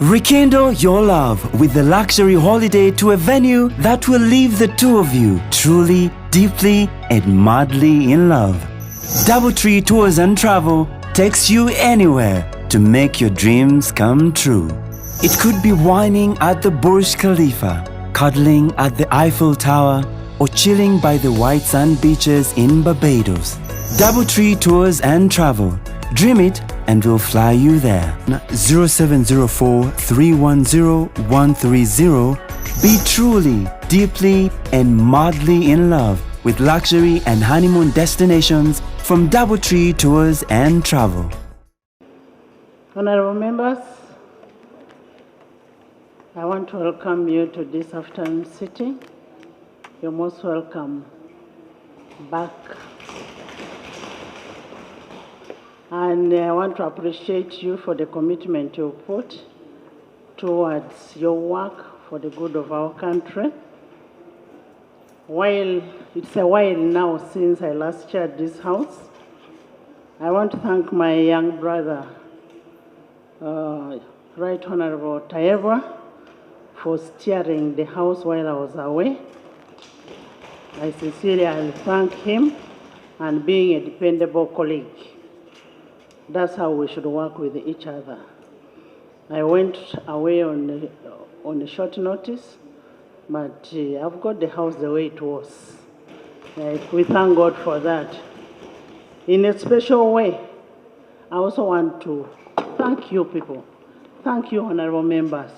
Rekindle your love with the luxury holiday to a venue that will leave the two of you truly, deeply, and madly in love. DoubleTree Tours and Travel takes you anywhere to make your dreams come true. It could be whining at the Burj Khalifa, cuddling at the Eiffel Tower, or chilling by the white sand beaches in Barbados. DoubleTree Tours and Travel. Dream it and we'll fly you there. 0704 310 130. Be truly, deeply, and madly in love with luxury and honeymoon destinations from DoubleTree Tours and Travel. Honorable members, I want to welcome you to this afternoon sitting. You're most welcome back. And I want to appreciate you for the commitment you put towards your work for the good of our country. While it's a while now since I last chaired this house, I want to thank my young brother, Right Honorable Taebwa, for steering the house while I was away. I sincerely thank him and being a dependable colleague. That's how we should work with each other. I went away on a short notice, but I've got the house the way it was. We thank God for that. In a special way, I also want to thank you people. Thank you, honorable members,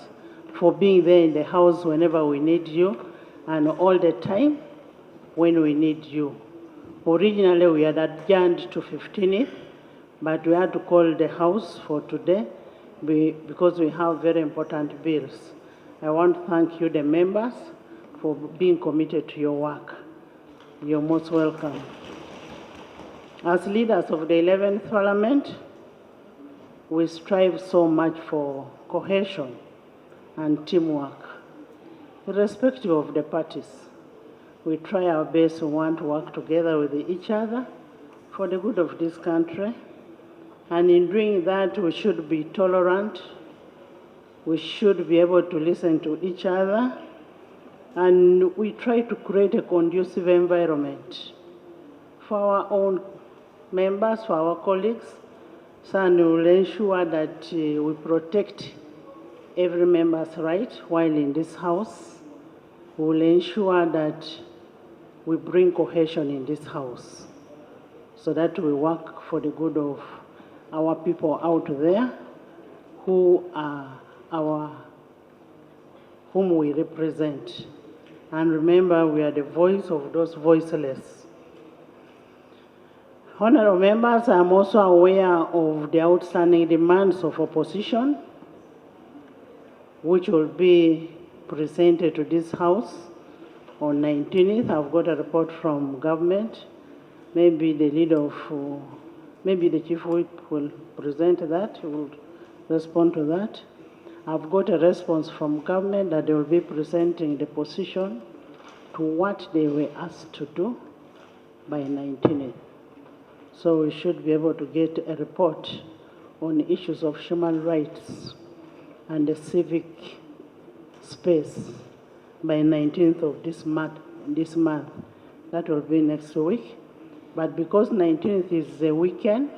for being there in the house whenever we need you and all the time when we need you. Originally, we had adjourned to 15th, but we had to call the house for today because we have very important bills. I want to thank you, the members, for being committed to your work. You're most welcome. As leaders of the 11th Parliament, we strive so much for cohesion and teamwork, irrespective of the parties. We try our best to want to work together with each other for the good of this country. And in doing that, we should be tolerant. We should be able to listen to each other. And we try to create a conducive environment for our own members, for our colleagues. So we will ensure that we protect every member's right while in this house. We will ensure that we bring cohesion in this house so that we work for the good of our people out there who are whom we represent. And remember, we are the voice of those voiceless. Honorable members, I am also aware of the outstanding demands of opposition, which will be presented to this House on 19th. I've got a report from government. Maybe the leader of maybe the Chief Whip will present that, he will respond to that. I've got a response from government that they will be presenting the position to what they were asked to do by 19th. So we should be able to get a report on issues of human rights and the civic space by 19th of this month. That will be next week. But because 19th is the weekend,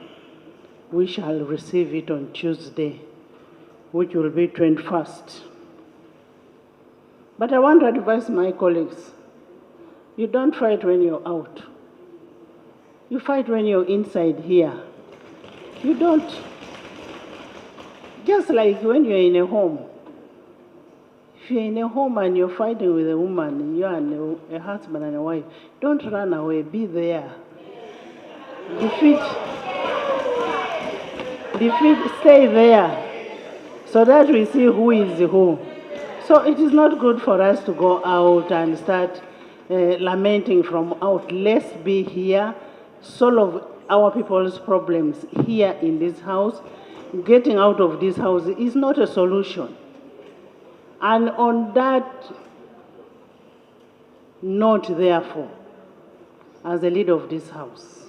we shall receive it on Tuesday, which will be 21st. But I want to advise my colleagues, you don't fight when you're out. You fight when you're inside here. You don't. Just like when you're in a home. If you're in a home and you're fighting with a woman, you and a husband and a wife, don't run away, be there. Defeat, stay there, so that we see who is who. So it is not good for us to go out and start lamenting from out. Let's be here, solve our people's problems here in this house. Getting out of this house is not a solution. And on that note, therefore, as the leader of this house,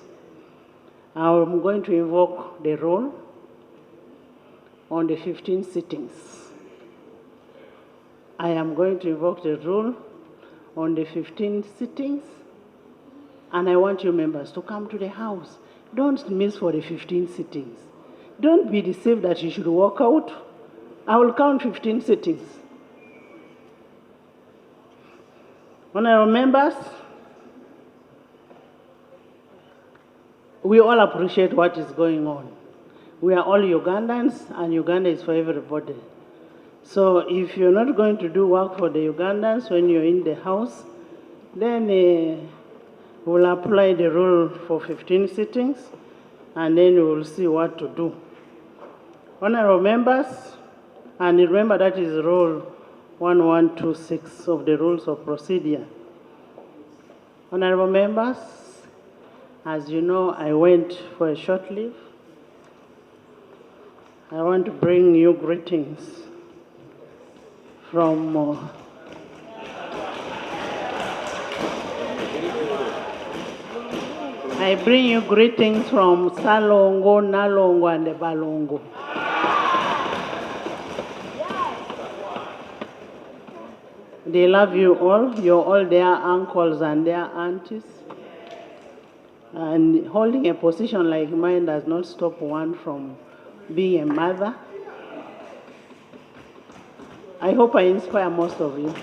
I'm going to invoke the roll on the 15 sittings. I am going to invoke the rule on the 15 sittings, and I want you members to come to the House. Don't miss for the 15 sittings. Don't be deceived that you should walk out. I will count 15 sittings. Honorable members, we all appreciate what is going on. We are all Ugandans, and Uganda is for everybody. So if you're not going to do work for the Ugandans when you're in the House, then we'll apply the rule for 15 sittings, and then we'll see what to do. Honorable members, and remember that is Rule 1126 of the Rules of Procedure. Honorable members, as you know, I went for a short leave. I want to bring you greetings from I bring you greetings from Salongo, Nalongo, and Balongo. They love you all. You're all their uncles and their aunties. And holding a position like mine does not stop one from being a mother. I hope I inspire most of you.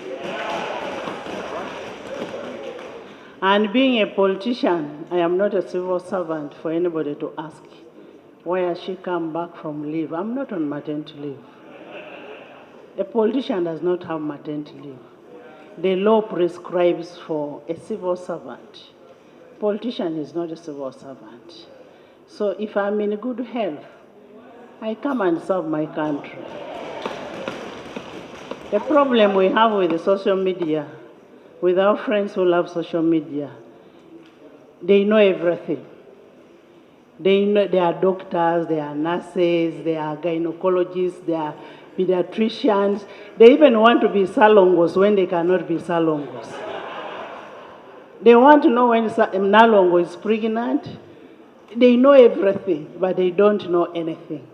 And being a politician, I am not a civil servant for anybody to ask, why has she come back from leave? I'm not on maternity leave. A politician does not have maternity leave. The law prescribes for a civil servant. Politician is not a civil servant. So if I'm in good health, I come and serve my country. The problem we have with the social media, with our friends who love social media, they know everything. They are doctors, they are nurses, they are gynecologists, they are pediatricians. They even want to be salongos when they cannot be salongos. They want to know when Nalongo is pregnant. They know everything, but they don't know anything.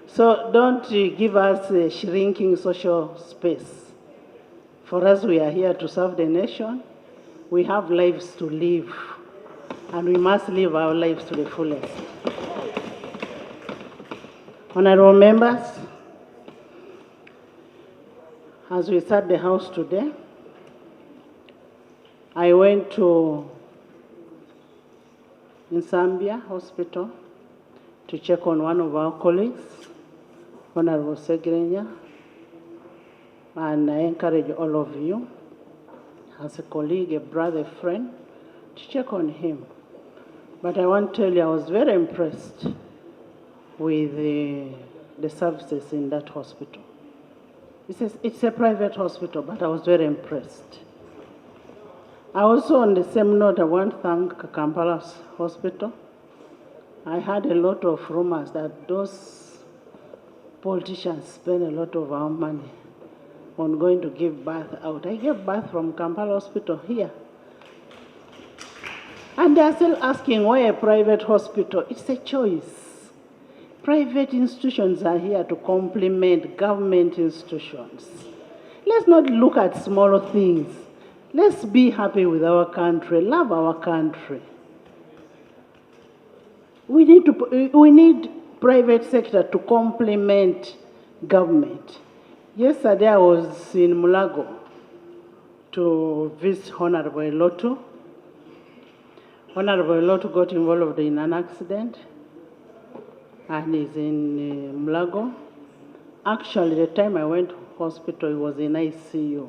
So don't give us a shrinking social space. For us, we are here to serve the nation. We have lives to live, and we must live our lives to the fullest. Honorable members, as we start the House today, I went to Zambia Hospital to check on one of our colleagues, Honorable Segrenya, and I encourage all of you, as a colleague, a brother, a friend, to check on him. But I want to tell you, I was very impressed with the services in that hospital. It's a private hospital, but I was very impressed. I also, on the same note, I want to thank Kampala's hospital. I had a lot of rumors that those politicians spend a lot of our money on going to give birth out. I gave birth from Kampala Hospital here. And they are still asking why a private hospital. It's a choice. Private institutions are here to complement government institutions. Let's not look at smaller things. Let's be happy with our country, love our country. We need private sector to complement government. Yesterday I was in Mulago to visit Honorable Lotu. Honorable Lotu got involved in an accident and is in Mulago. Actually, the time I went to hospital, he was in ICU.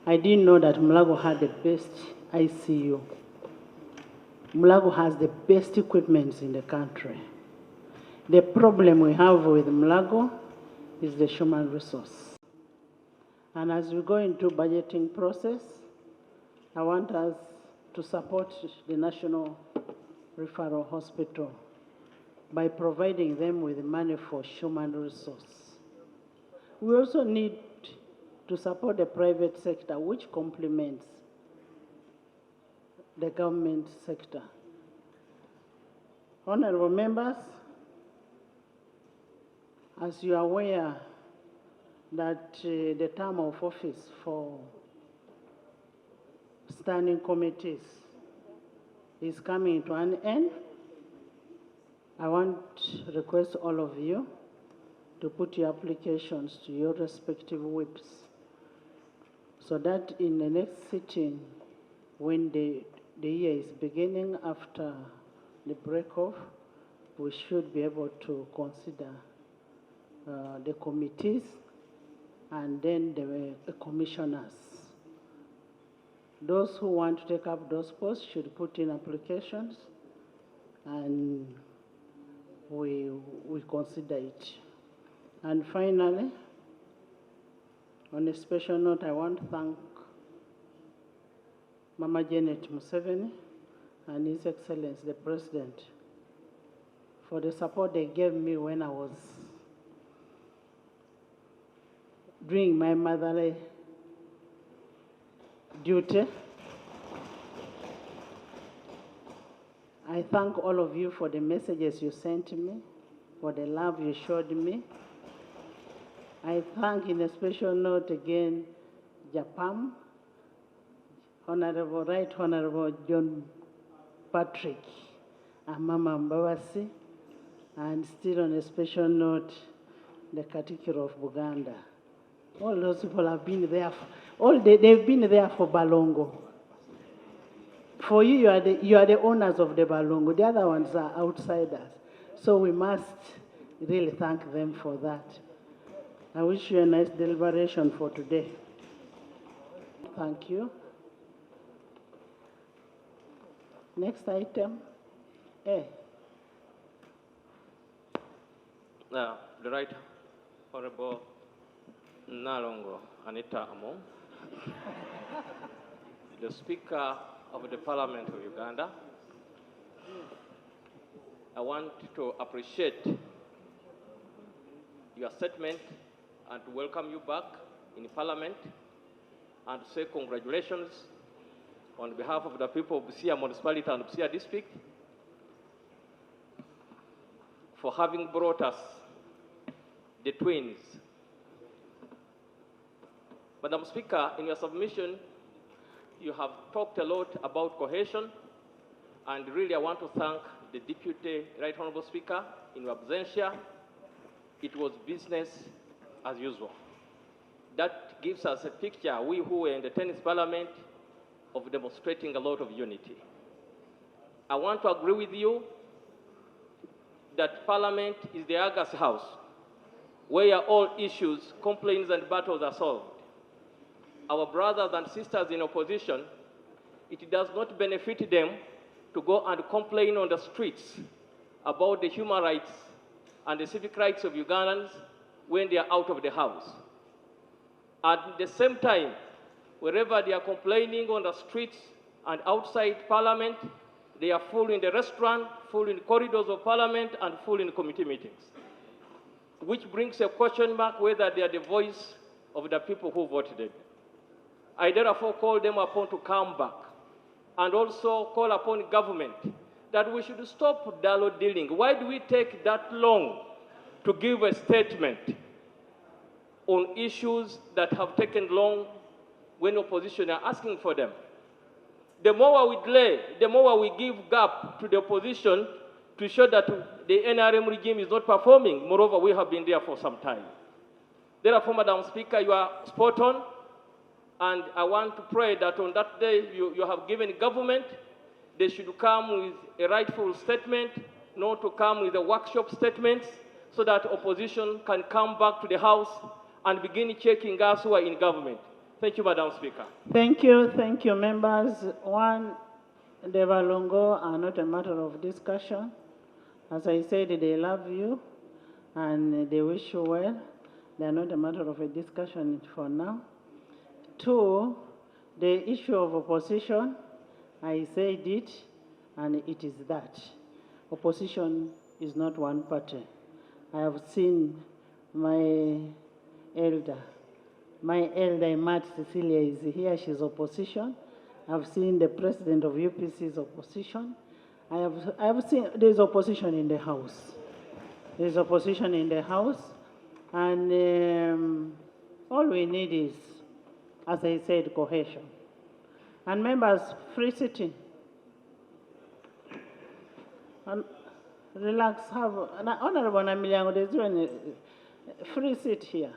I didn't know that Mulago had the best ICU. Mulago has the best equipment in the country. The problem we have with Mulago is the human resource. And as we go into budgeting process, I want us to support the National Referral Hospital by providing them with money for human resource. We also need to support the private sector, which complements the government sector. Honorable members, as you are aware, that the term of office for standing committees is coming to an end. I want to request all of you to put your applications to your respective whips so that in the next sitting, when the year is beginning after the break off, we should be able to consider the committees and then the commissioners. Those who want to take up those posts should put in applications and we consider it. And finally, on a special note, I want to thank Mama Janet Museveni and His Excellency the President for the support they gave me when I was doing my motherly duty. I thank all of you for the messages you sent me, for the love you showed me. I thank in a special note again Japan, Right Honorable John Patrick and Mama Mbawasi, and still on a special note, the Katikiro of Buganda. All those people have been there, they've been there for Balongo. For you, you are the owners of the Balongo. The other ones are outsiders. So we must really thank them for that. I wish you a nice deliberation for today. Thank you. Next item. Now, the Right Honorable Nalongo Anita Among, the Speaker of the Parliament of Uganda. I want to appreciate your statement and to welcome you back in Parliament and to say congratulations on behalf of the people of Busia Municipality and Busia District for having brought us the twins. Madam Speaker, in your submission, you have talked a lot about cohesion, and really I want to thank the Deputy Right Honorable Speaker in your absentia. It was business as usual. That gives us a picture, we who were in the 10th Parliament, of demonstrating a lot of unity. I want to agree with you that Parliament is the August House, where all issues, complaints, and battles are solved. Our brothers and sisters in opposition, it does not benefit them to go and complain on the streets about the human rights and the civic rights of Ugandans when they are out of the house. At the same time, wherever they are complaining on the streets and outside Parliament, they are full in the restaurant, full in the corridors of Parliament, and full in committee meetings, which brings a question mark whether they are the voice of the people who voted them. I therefore call them upon to come back and also call upon government that we should stop dialogue dealing. Why do we take that long to give a statement on issues that have taken long when opposition are asking for them? The more we delay, the more we give gap to the opposition to show that the NRM regime is not performing. Moreover, we have been there for some time. Therefore, Madam Speaker, you are spot on. And I want to pray that on that day you have given government, they should come with a rightful statement, not to come with a workshop statements, so that opposition can come back to the House and begin checking us who are in government. Thank you, Madam Speaker. Thank you, members. One, the Balongo are not a matter of discussion. As I said, they love you and they wish you well. They are not a matter of a discussion for now. Two, the issue of opposition, I said it, and it is that. Opposition is not one party. I have seen my elder, Matt Cecilia is here, she's opposition. I've seen the president of UPC's opposition. I have seen there's opposition in the House. There's opposition in the House, and we need is, as I said, cohesion. And members, free sitting. And relax, have, Honorable Namilyango, there's even a free seat here.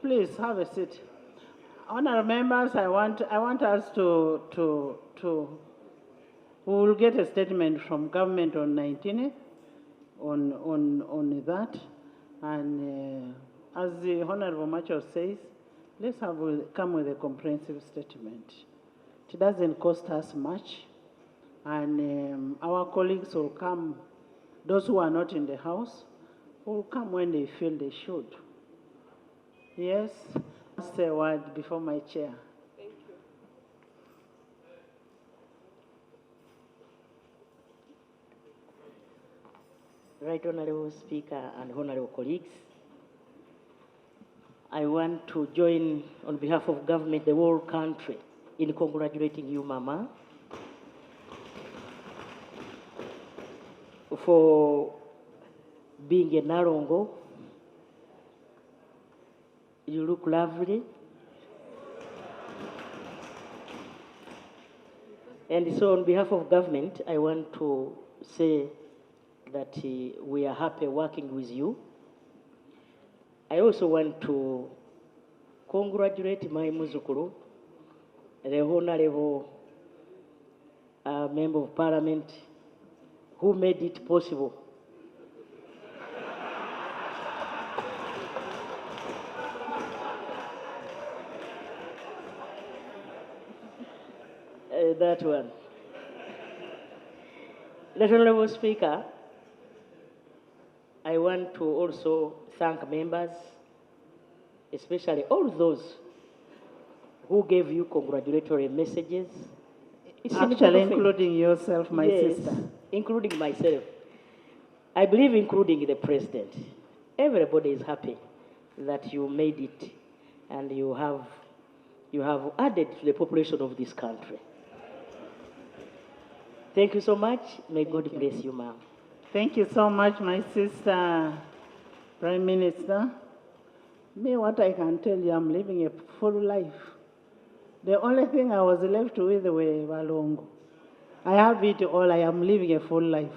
Please have a seat. Honorable members, I want us to we will get a statement from government on 19th on that. And as the Honorable Macho says, let's come with a comprehensive statement. It doesn't cost us much. And our colleagues will come, those who are not in the House, will come when they feel they should. Yes, I'll say a word before my chair. Thank you. Right Honorable Speaker and Honorable colleagues, I want to join on behalf of government, the whole country, in congratulating you, Mama, for being a Narongo. You look lovely. And so on behalf of government, I want to say that we are happy working with you. I also want to congratulate my Muzukuru, the Honorable Member of Parliament, who made it possible. That one. Honorable Speaker, I want to also thank members, especially all those who gave you congratulatory messages. Actually, including yourself, my sister. Including myself. I believe including the President. Everybody is happy that you made it and you have added to the population of this country. Thank you so much. May God bless you, ma'am. Thank you so much, my sister, Prime Minister. Me, what I can tell you, I'm living a full life. The only thing I was left with were Walongo. I have it all. I am living a full life.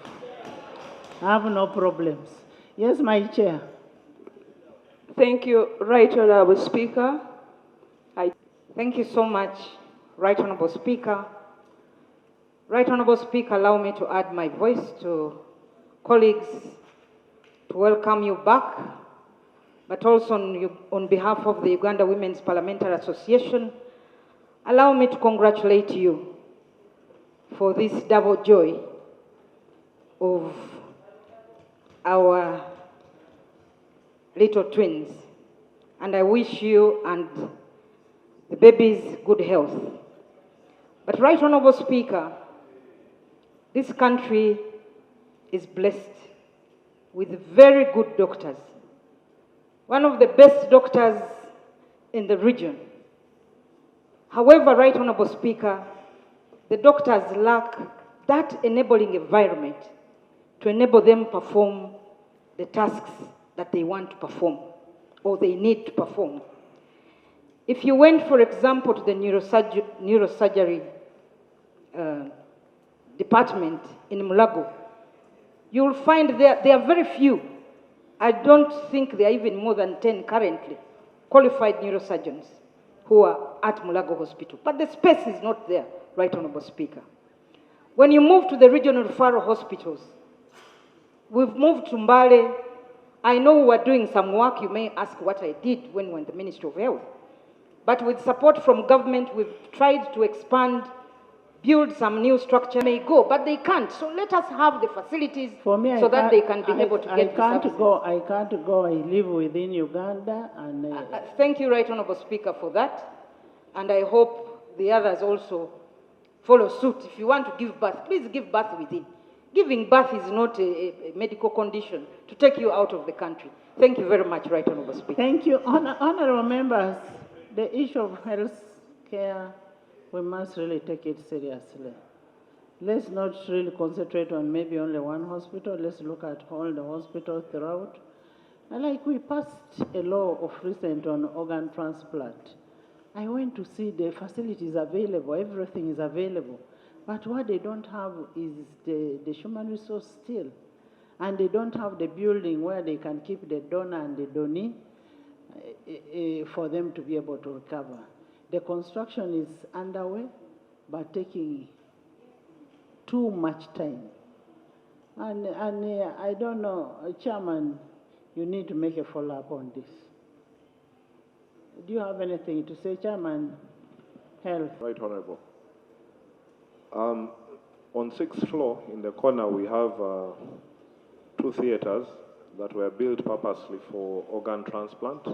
I have no problems. Yes, my chair. Thank you, Right Honorable Speaker. Thank you so much, Right Honorable Speaker. Right Honorable Speaker, allow me to add my voice to colleagues to welcome you back, but also on behalf of the Uganda Women's Parliamentary Association, allow me to congratulate you for this double joy of our little twins. And I wish you and the babies good health. But Right Honorable Speaker, this country is blessed with very good doctors. One of the best doctors in the region. However, Right Honorable Speaker, the doctors lack that enabling environment to enable them perform the tasks that they want to perform or they need to perform. If you went, for example, to the neurosurgery department in Mulago, you will find there are very few. I don't think there are even more than 10 currently qualified neurosurgeons who are at Mulago Hospital. But the space is not there, Right Honorable Speaker. When you move to the regional referral hospitals, we've moved to Mbale. I know we were doing some work. You may ask what I did when we were in the Ministry of Health. But with support from government, we've tried to expand, build some new structure. May go, but they can't. So let us have the facilities For me, so that they can be able to get the services. I can't go. I live within Uganda. And Thank you, Right Honorable Speaker, for that. And I hope the others also follow suit. If you want to give birth, please give birth within. Giving birth is not a medical condition to take you out of the country. Thank you very much, Right Honorable Speaker. Thank you. Honorable members, the issue of health care, we must really take it seriously. Let's not really concentrate on maybe only one hospital. Let's look at all the hospitals throughout. Like we passed a law of recent on organ transplant. I went to see the facilities available, everything is available. But what they don't have is the human resource still. And they don't have the building where they can keep the donor and the donee for them to be able to recover. The construction is underway, but taking too much time. And I don't know, Chairman, you need to make a follow-up on this. Do you have anything to say, Chairman? Health. Right, Honorable. On 6th floor, in the corner, we have 2 theaters that were built purposely for organ transplant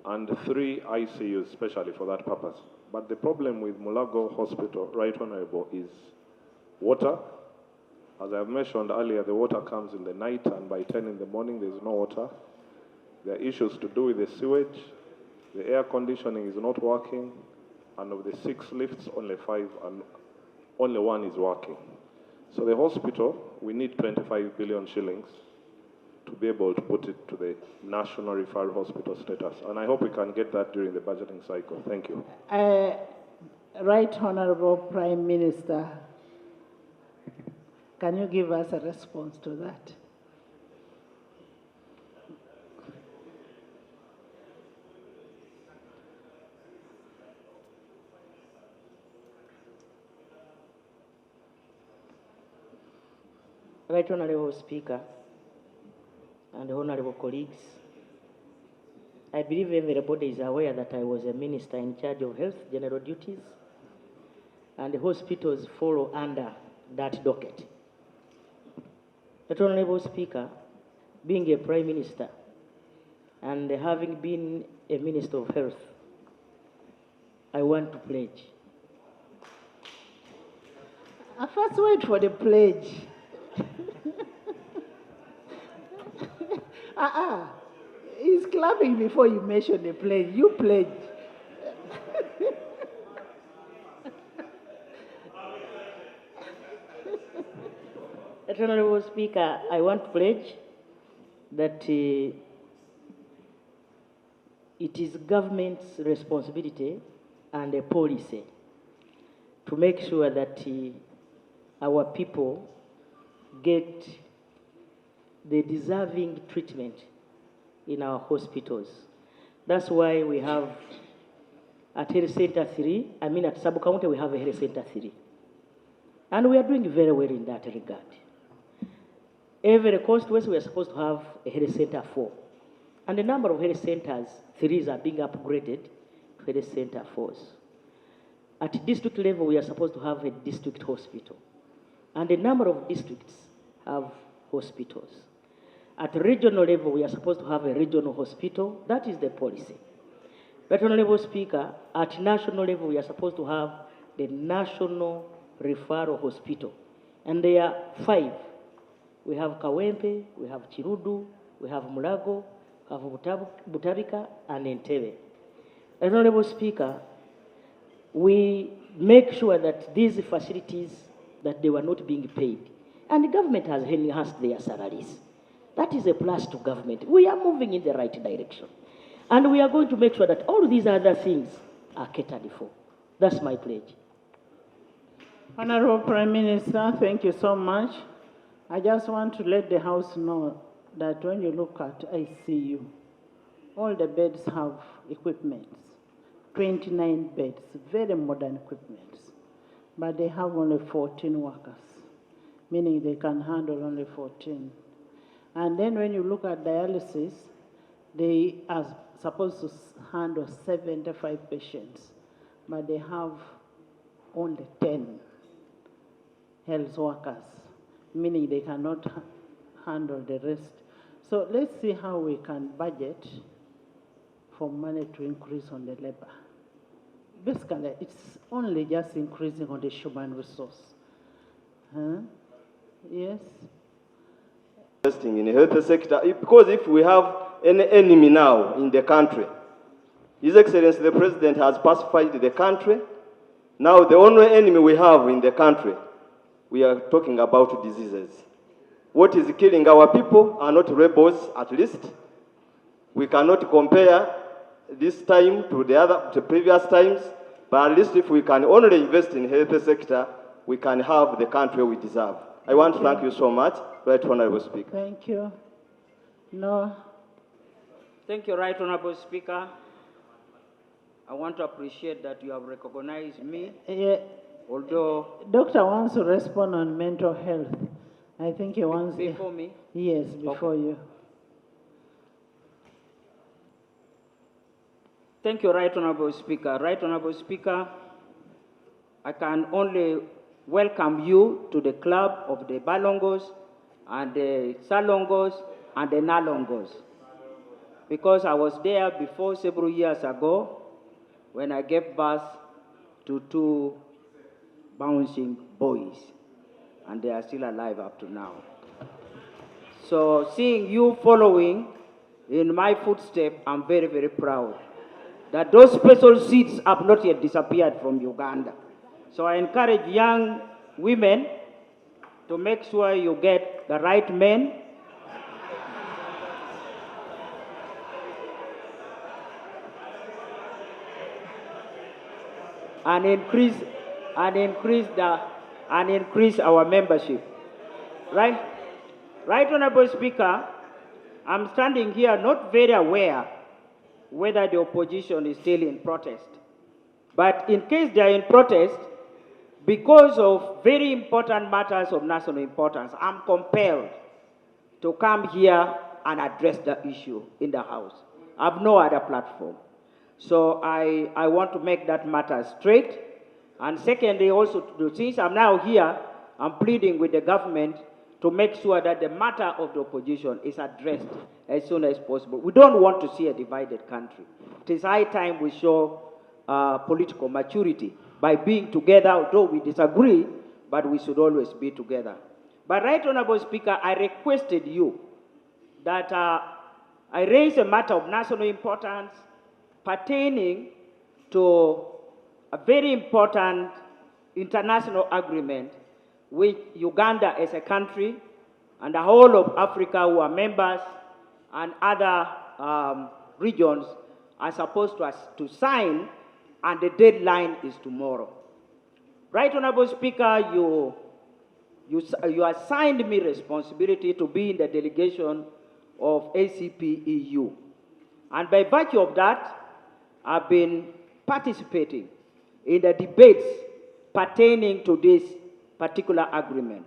and 3 ICUs specially for that purpose. But the problem with Mulago Hospital, Right Honorable, is water. As I've mentioned earlier, the water comes in the night, and by 10 in the morning, there's no water. There are issues to do with the sewage. The air conditioning is not working, and of the 6 lifts, only 5 and only 1 is working. So the hospital, we need 25 billion shillings to be able to put it to the national referral hospital status. And I hope we can get that during the budgeting cycle. Thank you. Right Honorable Prime Minister, can you give us a response to that? Right Honorable Speaker and honorable colleagues, I believe everybody is aware that I was a minister in charge of health general duties, and the hospitals follow under that docket. Right Honorable Speaker, being a Prime Minister and having been a Minister of Health, I want to pledge. First wait for the pledge. He's clapping before you mention the pledge. You pledge. Honorable Speaker, I want to pledge that it is government's responsibility and a policy to make sure that our people get the deserving treatment in our hospitals. That's why we have at Health Center 3, at Sub-County we have a Health Center 3. And we are doing very well in that regard. Every constituency we are supposed to have a Health Center 4. And the number of health centers, 3s, are being upgraded to Health Center 4s. At district level, we are supposed to have a district hospital. And a number of districts have hospitals. At regional level, we are supposed to have a regional hospital. That is the policy. But Honorable Speaker, at national level, we are supposed to have the National Referral Hospital. And there are 5. We have Kawempe, we have Chirudu, we have Mulago, we have Butabika, and Entebbe. Honorable Speaker, we make sure that these facilities, that they were not being paid. And the government has enhanced their salaries. That is a plus to government. We are moving in the right direction. And we are going to make sure that all these other things are catered for. That's my pledge. Honorable Prime Minister, thank you so much. I just want to let the House know that when you look at ICU, all the beds have equipment, 29 beds, very modern equipment, but they have only 14 workers, meaning they can handle only 14. And then when you look at dialysis, they are supposed to handle 75 patients, but they have only 10 health workers, meaning they cannot handle the rest. So let's see how we can budget for money to increase on the labor. Basically, it's only just increasing on the human resource. Yes? Investing in the health sector, because if we have an enemy now in the country, His Excellency the President has pacified the country. Now the only enemy we have in the country, we are talking about diseases. what is killing our people are not rebels, at least. We cannot compare this time to the previous times, but at least if we can only invest in health sector, we can have the country we deserve. I want to thank you so much, Right Honorable Speaker. Thank you. No. Thank you, Right Honorable Speaker. I want to appreciate that you have recognized me, although... Doctor wants to respond on mental health. I think he wants... Before me? Yes, before you. Thank you, Right Honorable Speaker. Right Honorable Speaker, I can only welcome you to the club of the Balongos and the Salongos and the Nalongos, because I was there before several years ago when I gave birth to 2 bouncing boys, and they are still alive up to now. So seeing you following in my footsteps, I'm very, very proud that those special seats have not yet disappeared from Uganda. So I encourage young women to make sure you get the right men and increase our membership. Right? Right, Honorable Speaker, I'm standing here not very aware whether the opposition is still in protest. But in case they are in protest, because of very important matters of national importance, I'm compelled to come here and address the issue in the House. I have no other platform. So I want to make that matter straight. And secondly, also, since I'm now here, I'm pleading with the government to make sure that the matter of the opposition is addressed as soon as possible. We don't want to see a divided country. It is high time we show political maturity by being together, although we disagree, but we should always be together. But Right Honorable Speaker, I requested you that I raise a matter of national importance pertaining to a very important international agreement which Uganda as a country and the whole of Africa who are members and other regions are supposed to sign, and the deadline is tomorrow. Right Honorable Speaker, you assigned me responsibility to be in the delegation of ACP EU. And by virtue of that, I've been participating in the debates pertaining to this particular agreement.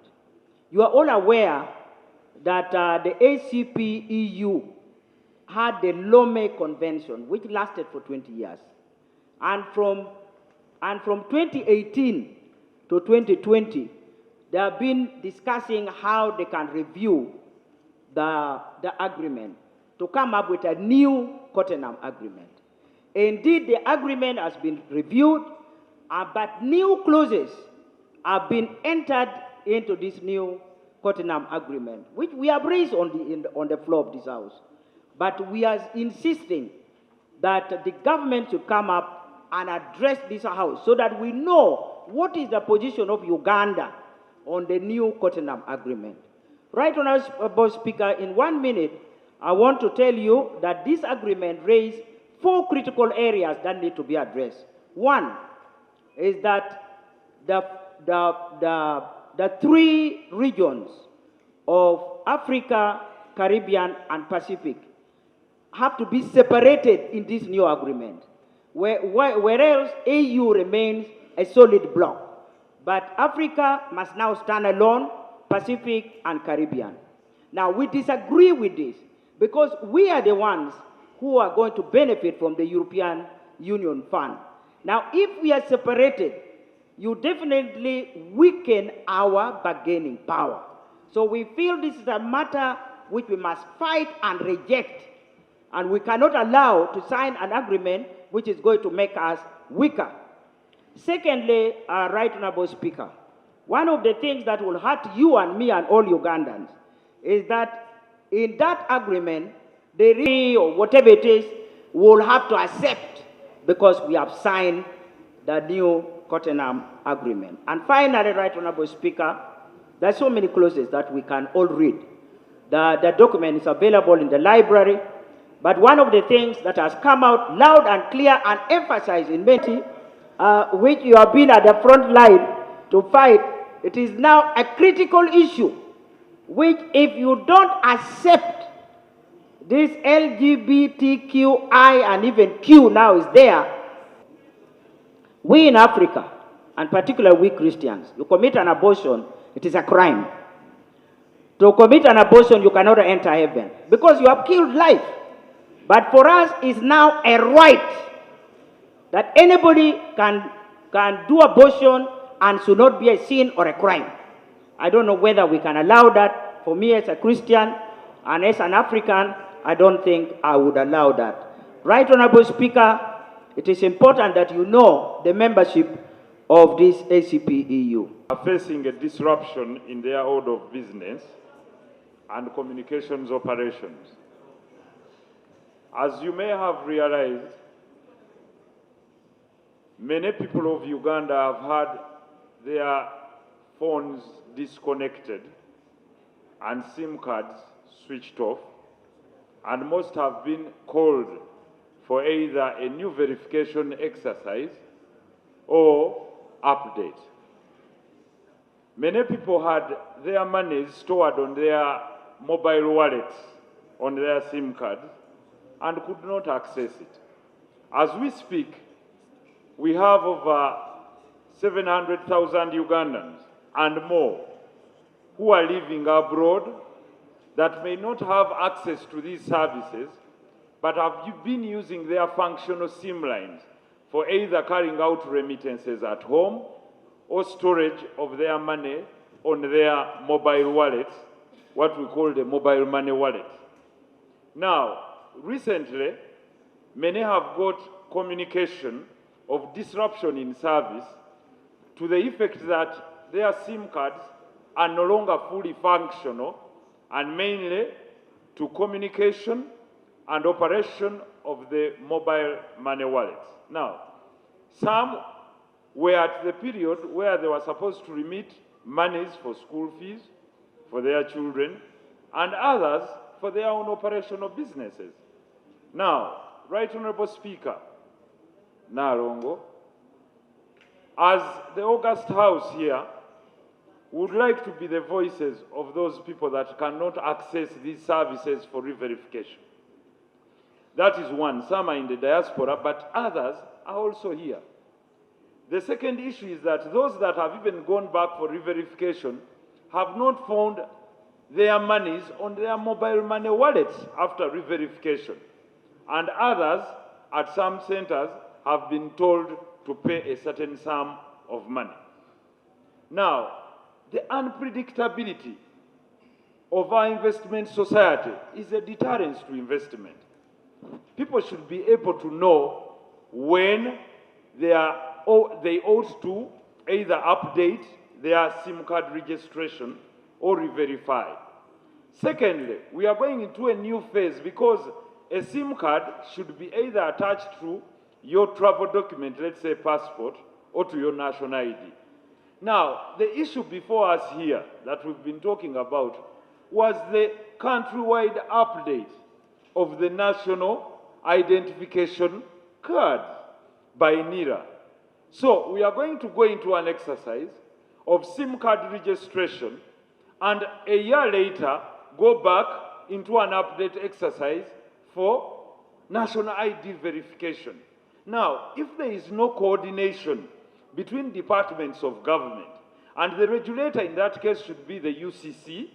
You are all aware that the ACP EU had the Lome Convention, which lasted for 20 years. And from 2018 to 2020, they have been discussing how they can review the agreement to come up with a new Tottenham agreement. Indeed, the agreement has been reviewed, but new clauses have been entered into this new Tottenham agreement, which we have raised on the floor of this House. But we are insisting that the government should come up and address this House so that we know what is the position of Uganda on the new Tottenham agreement. Right, Honorable Speaker, in 1 minute, I want to tell you that this agreement raised 4 critical areas that need to be addressed. One is that the 3 regions of Africa, Caribbean, and Pacific have to be separated in this new agreement, whereas AU remains a solid bloc. But Africa must now stand alone, Pacific and Caribbean. Now, we disagree with this because we are the ones who are going to benefit from the European Union fund. Now, if we are separated, you definitely weaken our bargaining power. So we feel this is a matter which we must fight and reject. And we cannot allow to sign an agreement which is going to make us weaker. Secondly, Right Honorable Speaker, one of the things that will hurt you and me and all Ugandans is that in that agreement, the or whatever it is, will have to accept because we have signed the new Tottenham agreement. And finally, Right Honorable Speaker, There's so many clauses that we can all read. The document is available in the library. But one of the things that has come out loud and clear and emphasized in many, which you have been at the front line to fight, it is now a critical issue, which if you don't accept this LGBTQI and even Q now is there, we in Africa, and particularly we Christians, you commit an abortion, it is a crime. To commit an abortion, you cannot enter heaven because you have killed life. But for us, it's now a right that anybody can do abortion and should not be a sin or a crime. I don't know whether we can allow that. For me as a Christian and as an African, I don't think I would allow that. Right Honorable Speaker, it is important that you know the membership of this ACP-EU. Are facing a disruption in their order of business and communications operations. As you may have realized, many people of Uganda have had their phones disconnected and SIM cards switched off, and most have been called for either a new verification exercise or update. Many people had their money stored on their mobile wallets, on their SIM cards, and could not access it. As we speak, we have over 700,000 Ugandans and more who are living abroad that may not have access to these services, but have been using their functional SIM lines for either carrying out remittances at home or storage of their money on their mobile wallets, what we call the mobile money wallet. Now, recently, many have got communication of disruption in service to the effect that their SIM cards are no longer fully functional, and mainly to communication and operation of the mobile money wallets. Now, some were at the period where they were supposed to remit monies for school fees for their children, and others for their own operational businesses. Now, Right Honorable Speaker, Nalongo, as the August House here, would like to be the voices of those people that cannot access these services for re-verification. That is one. Some are in the diaspora, but others are also here. The second issue is that those that have even gone back for re-verification have not found their monies on their mobile money wallets after re-verification. And others at some centers have been told to pay a certain sum of money. Now, the unpredictability of our investment society is a deterrence to investment. People should be able to know when they ought to either update their SIM card registration or re-verify. Secondly, we are going into a new phase because a SIM card should be either attached to your travel document, let's say passport, or to your national ID. Now, the issue before us here that we've been talking about was the countrywide update of the national identification card by NIRA. So we are going to go into an exercise of SIM card registration and a year later go back into an update exercise for national ID verification. Now, if there is no coordination between departments of government, and the regulator in that case should be the UCC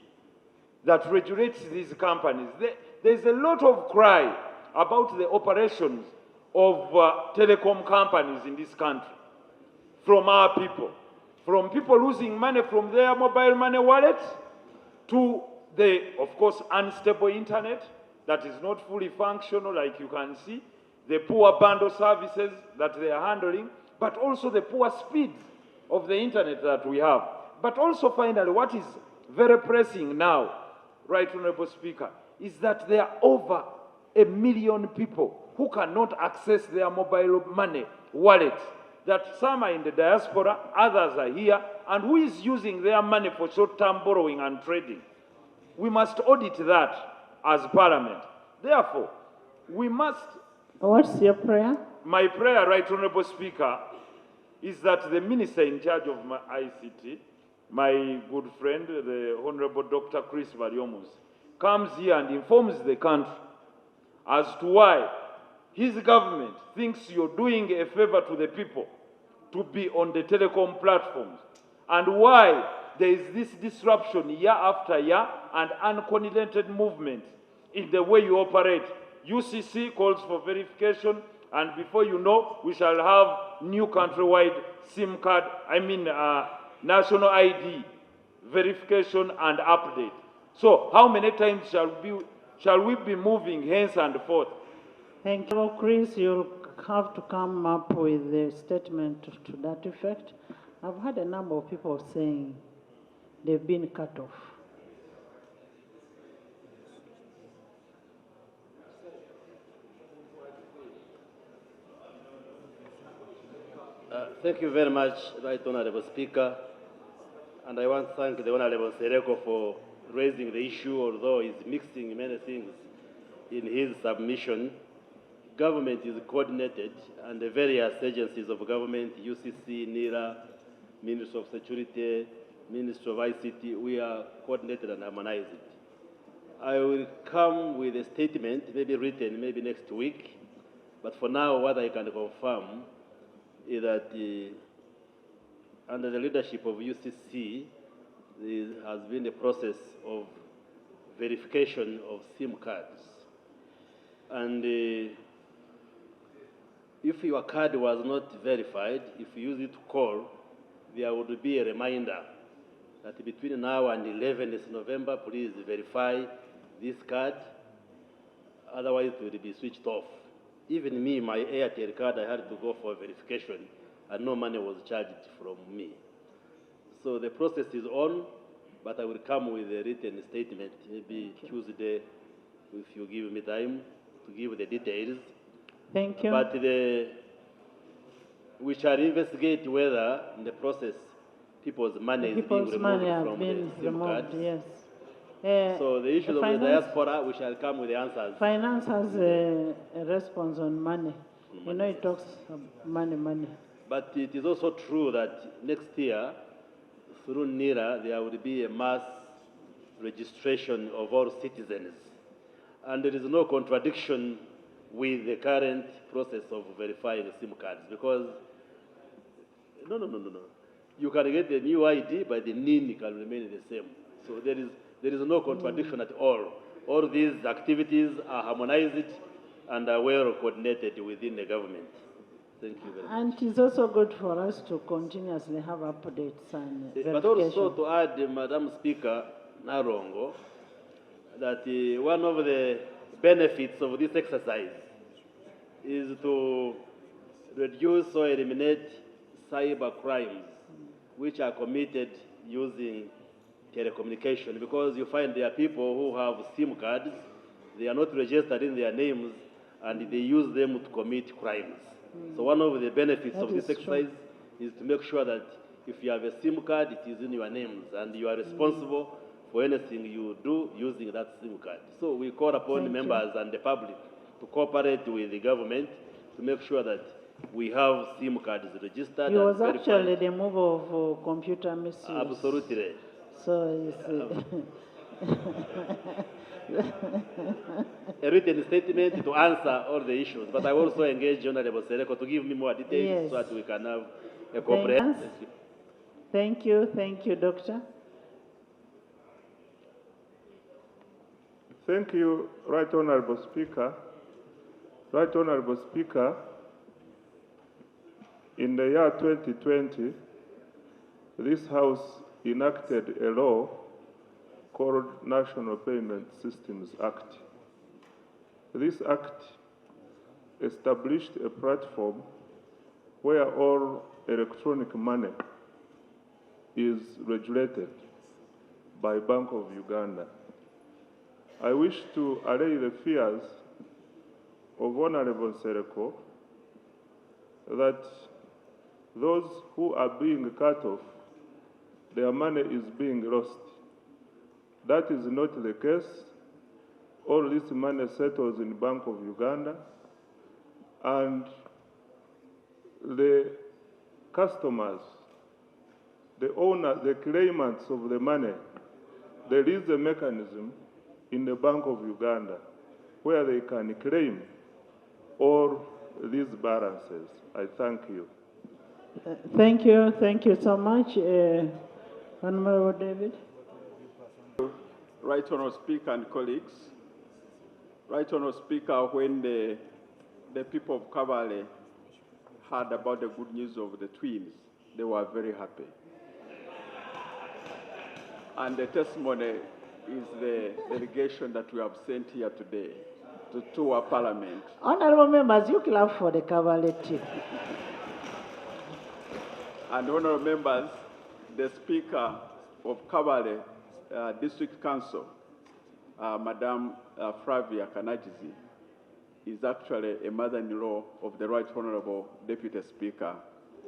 that regulates these companies, there's a lot of cry about the operations of telecom companies in this country from our people, from people losing money from their mobile money wallets to the, of course, unstable internet that is not fully functional, like you can see, the poor bundle services that they are handling, but also the poor speeds of the internet that we have. But also finally, what is very pressing now, Right Honorable Speaker, is that there are over 1 million people who cannot access their mobile money wallets, that some are in the diaspora, others are here, and who is using their money for short-term borrowing and trading. We must audit that as Parliament. Therefore, we must... What's your prayer? My prayer, Right Honourable Speaker, is that the Minister in charge of my ICT, my good friend, the Honourable Dr. Chris Bariomus, comes here and informs the country as to why his government thinks you're doing a favor to the people to be on the telecom platforms, and why there is this disruption year after year and uncoordinated movement in the way you operate. UCC calls for verification, and before you know, we shall have new countrywide SIM card, national ID verification and update. So how many times shall we be moving hence and forth? Thank you, Chris. You'll have to come up with a statement to that effect. I've had a number of people saying they've been cut off. Thank you very much, Right Honourable Speaker. And I want to thank the Honourable Sereko for raising the issue, although he's mixing many things in his submission. Government is coordinated, and the various agencies of government, UCC, NIRA, Ministry of Security, Ministry of ICT, we are coordinated and harmonized. I will come with a statement, maybe written, maybe next week. But for now, what I can confirm is that under the leadership of UCC, there has been a process of verification of SIM cards. And if your card was not verified, if you use it to call, there would be a reminder that between now and 11th November, please verify this card, otherwise it will be switched off. Even me, my Airtel card, I had to go for verification, and no money was charged from me. So the process is on, but I will come with a written statement, maybe Tuesday, if you give me time to give the details. Thank you. But we shall investigate whether in the process people's money is being removed from the SIM cards. Yes. So the issues of the diaspora, we shall come with the answers. Finance has a response on money. You know, it talks money. But it is also true that next year, through NIRA, there will be a mass registration of all citizens. And there is no contradiction with the current process of verifying SIM cards, because, no. You can get the new ID, but the NIN can remain the same. So there is no contradiction at all. All these activities are harmonized and are well coordinated within the government. Thank you very much. And it's also good for us to continuously have updates and verification. But also to add, Madam Speaker Narongo, that one of the benefits of this exercise is to reduce or eliminate cyber crimes which are committed using telecommunication, because you find there are people who have SIM cards, they are not registered in their names, and they use them to commit crimes. So one of the benefits of this exercise is to make sure that if you have a SIM card, it is in your names, and you are responsible for anything you do using that SIM card. So we call upon members and the public to cooperate with the government to make sure that we have SIM cards registered. It was actually the move of computer misuse. Absolutely. So a written statement to answer all the issues, but I also engage Honorable Sereko to give me more details so that we can have a comprehensive. Thank you, Doctor. Thank you, Right Honourable Speaker. Right Honourable Speaker, in the year 2020, this House enacted a law called National Payment Systems Act. This act established a platform where all electronic money is regulated by Bank of Uganda. I wish to allay the fears of Honourable Sereko that those who are being cut off their money is being lost. That is not the case. All this money settles in Bank of Uganda, and the customers, the owner, the claimants of the money, there is a mechanism in the Bank of Uganda where they can claim all these balances. I thank you. Thank you so much. Honorable David. Right Honourable Speaker and colleagues, Right Honourable Speaker, when the people of Kabale heard about the good news of the twins, they were very happy. And the testimony is the delegation that we have sent here today to tour Parliament. Honorable members, you clap for the Cavalry team. And honourable members, the Speaker of Kabale District Council, Madam Flavia Kanajizi, is actually a mother-in-law of the Right Honourable Deputy Speaker,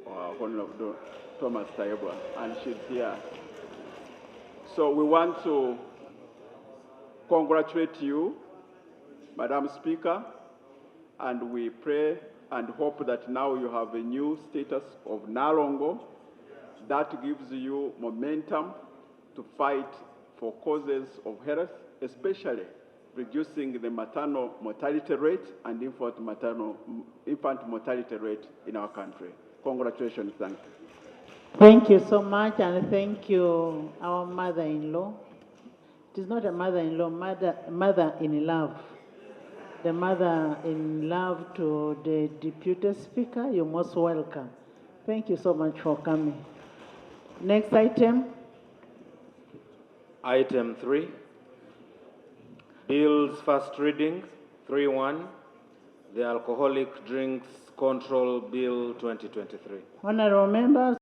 Honourable Thomas Tayebwa, and she's here. So we want to congratulate you, Madam Speaker, and we pray and hope that now you have a new status of Nalongo that gives you momentum to fight for causes of health, especially reducing the maternal mortality rate and infant mortality rate in our country. Congratulations, thank you. Thank you so much, and thank you, our mother-in-law. It is not a mother-in-law, mother-in-love. The mother-in-love to the Deputy Speaker, you're most welcome. Thank you so much for coming. Next item. Item 3, Bills first reading, 3.1, the Alcoholic Drinks Control Bill 2023. Honorable members,